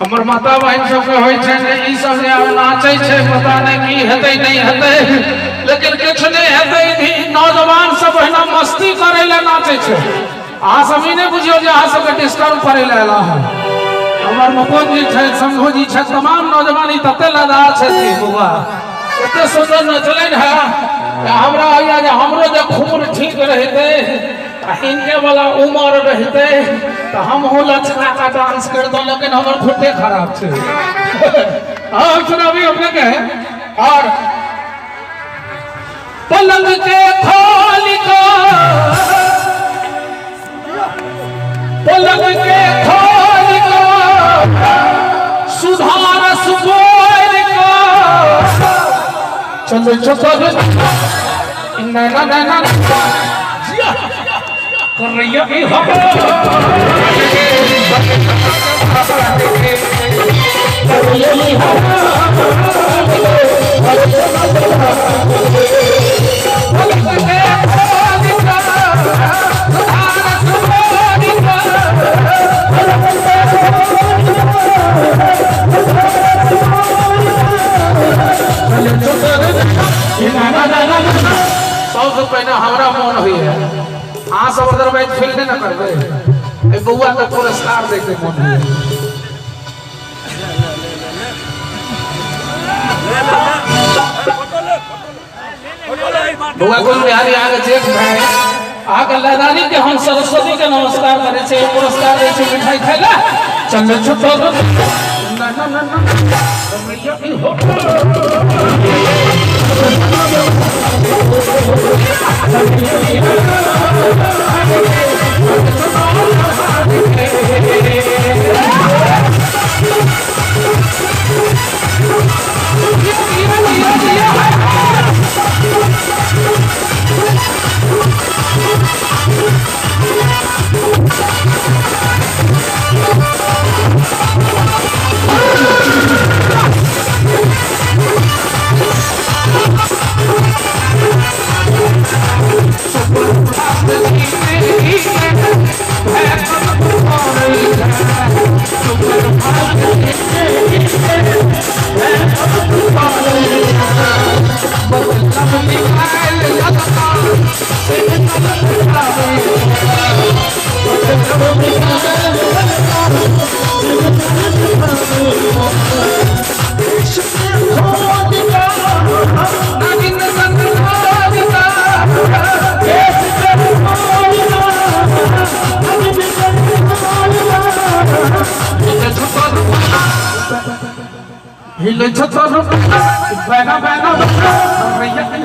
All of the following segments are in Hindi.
हमर माता बहन सबके होइ छै जे ई सब जे नाचै छै पता नहीं की हेतै नहीं हेतै, लेकिन किछ नहीं हेतै भी नौजवान सब एना मस्ती करे ले नाचै छै। अहाँ सब ई नहीं बुझियो जे अहाँ सबके डिस्टर्ब करे ले एला है। हमर मुकुंद जी छै, शंभू जी छै, तमाम नौजवान ई तते लदार छथिन बुआ, एते सुंदर नचलन है। हमरा होइया जे हमरो जे खून ठीक रहते इनके वाला उम्र रहते तो हम हो लचका का डांस कर दो, लेकिन हमारे खुदे खराब थे। हाँ सुनाबी अपने के और पलंग के थाली को, पलंग के थाली को सुधार सुबोर को चलो चलो ना ना ना ना कर रही है सबसे पहले हमारा मन हुई है हाँ सब अदरवाइज फील नहीं ना करबे बउआ के पुरस्कार देके मन हुई बउआ को बिहारी आगे जेठ भाई आगे लदानी के हम सरस्वती के नमस्कार करे छे पुरस्कार दे छे मिठाई खाइला चल छुटो ना ना ना ना मैया की हो हिले छतर बैना बैना मैया की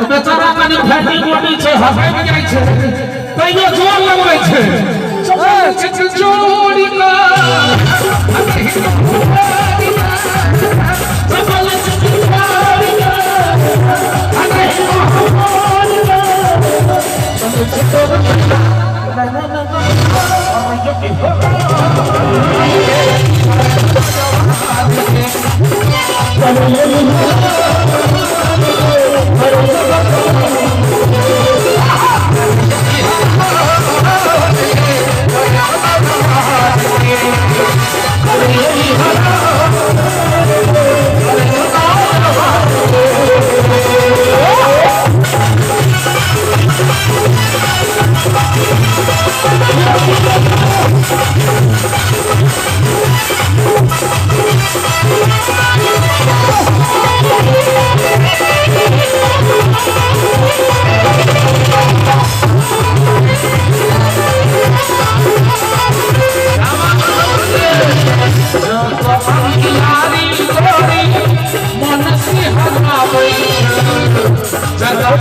बेचारा कनी फैटी बॉडी छै हंसै में जाय छै तइयो जोर लगबै छै जोड़ी का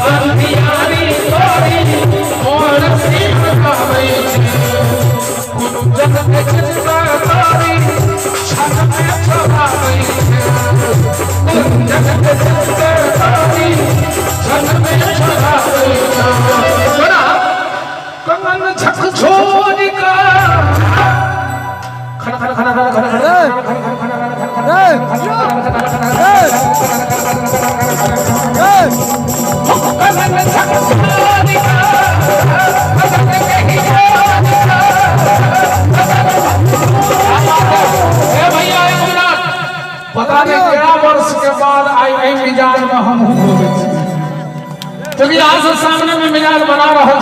संधियारी तोरी मोर सिंह गावे कुंजन के चित्ता तारी छन में छवावे कुंजन के चित्ता तारी छन में छवावे बड़ा कंगन छक छोड़ का खड़ा खड़ा खड़ा खड़ा खड़ा पता नहीं क्या वर्ष के बाद आई मिजाज में हम क्योंकि आज सामने में मिजाज बना रहा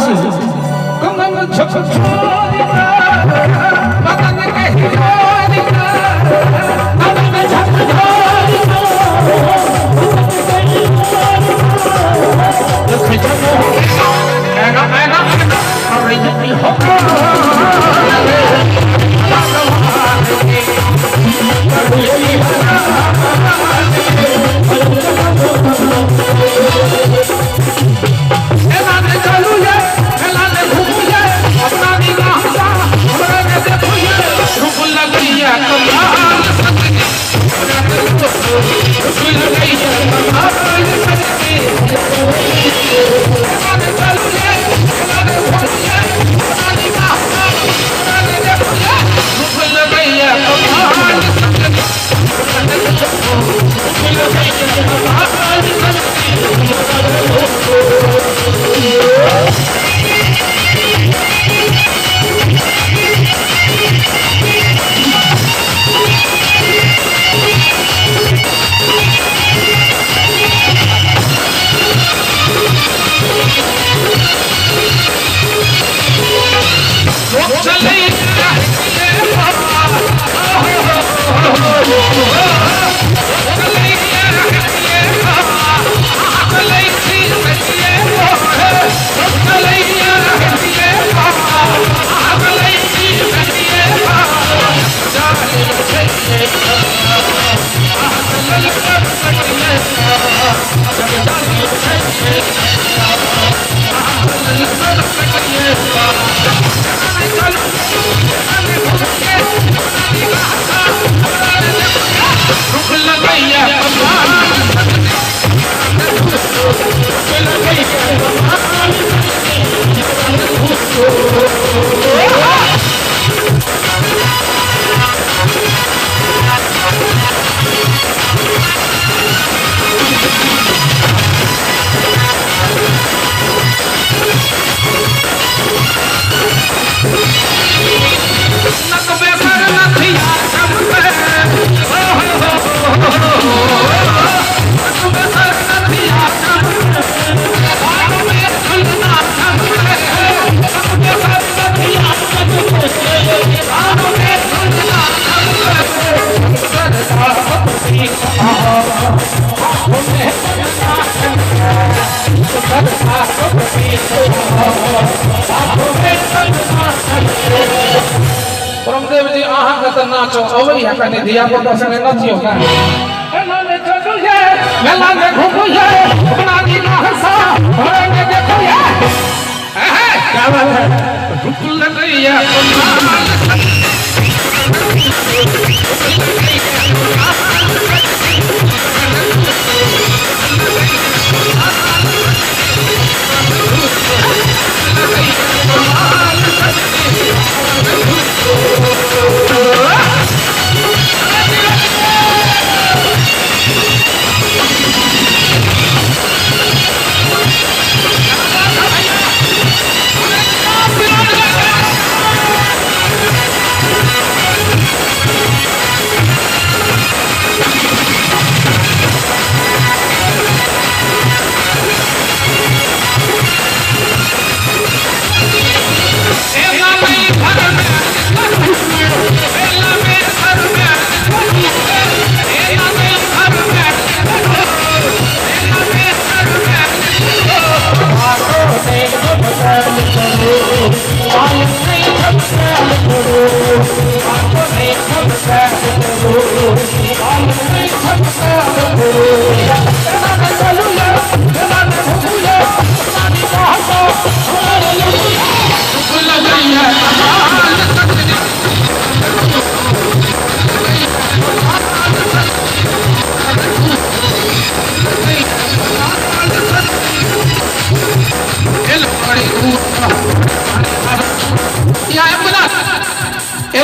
परमदेव जी आहा के त नाचो अबै है कने धिया पुता संगे नचियो का मेला में चलू ये मेला में घूमू ये अपना दी ना हंसा घरे में देखो ये क्या बात है रुक लगैया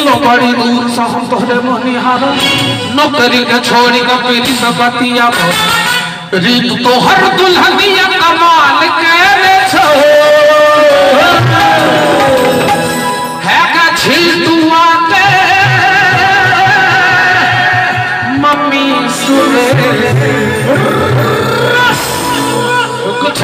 मिललो बड़ी दूर से हम तोहरे मोनिहार नौकरी के छोड़ी के पीरी से बतिया रीत तोहर दुल्हनिया कमाल करे छो है का छिलटुआ के मम्मी सुने कुछ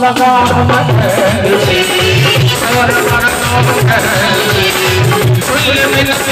लगा है